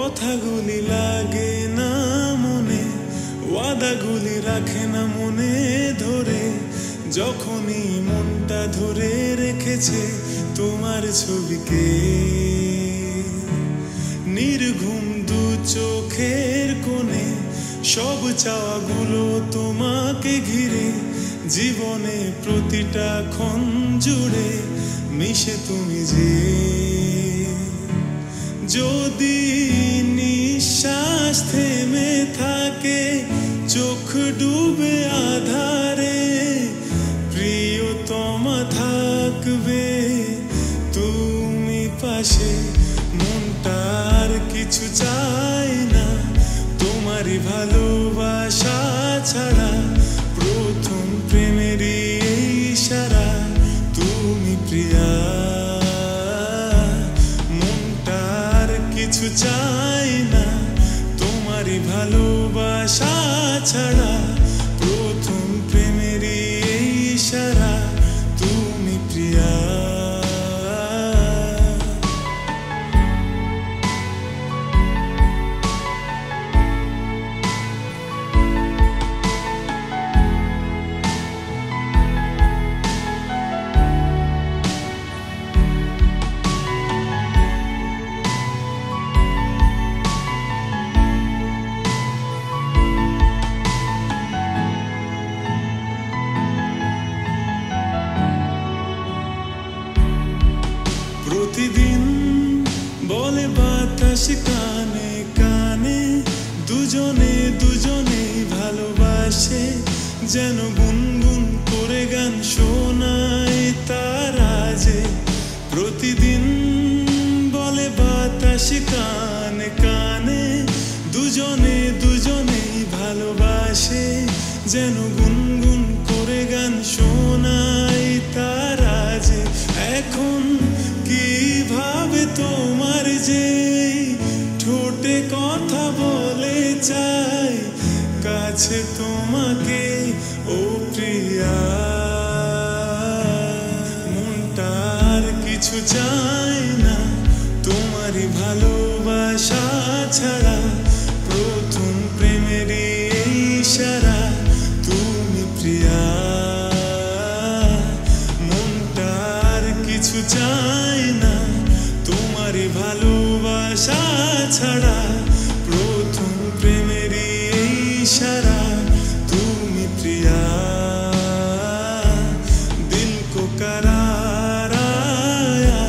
কথাগুলি লাগে না মনে, ওয়াদাগুলি রাখে না মনে ধরে। যখনই মনটা ধরে রেখেছে তোমার ছবিকে, নির্ঘুম দু চোখের কোণে সব চাওয়াগুলো তোমাকে ঘিরে। জীবনে প্রতিটা ক্ষণ জুড়ে মিশে তুমি যে। যদি নিঃশ্বাস থেমে থাকে, চোখ ডুবে আধারে, প্রিয়তমা থাকবে তুমি পাশে। মনটার কিছু চাই না, তোমারই ভালোবাসা ছাড়া। প্রথম প্রেমেরই ইশারা তুমি প্রিয়া। মনটার কিছু চাই না, তোমারই ভালোবাসা ছাড়া। প্রথম প্রেমেরই ইশারা তুমি প্রিয়া। প্রতিদিন বলে বাতাস কানে কানে, দুজনে দুজনে ভালোবাসে। যেন গুনগুন করে গান শোনায় তারা যে। প্রতিদিন বলে বাতাস কানে কানে, দুজনে দুজনে ভালোবাসে। যেন গুনগুন করে গান শোনায় তারা যে। এখন কিভাবে তোমার যে ঠোঁটে কথা বলে চাই, কাছে তোমাকে ও প্রিয়া। মনটার কিছু চাই না, তোমারই ভালোবাসা ছাড়া। প্রথম প্রেমেরই ইশারা তুমি প্রিয়া। মনটার কিছু চাই না, তোমারই ভালোবাসা ছাড়া। প্রথম প্রেমেরই ইশারা তুমি প্রিয়া। दिल को करार आया,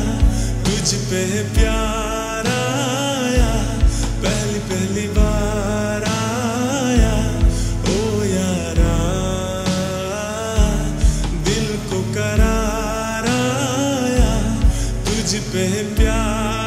तुझ पे प्यार आया। पहली पहली बार आया ओ यारा। दिल को करार आया, तुझ पे प्यार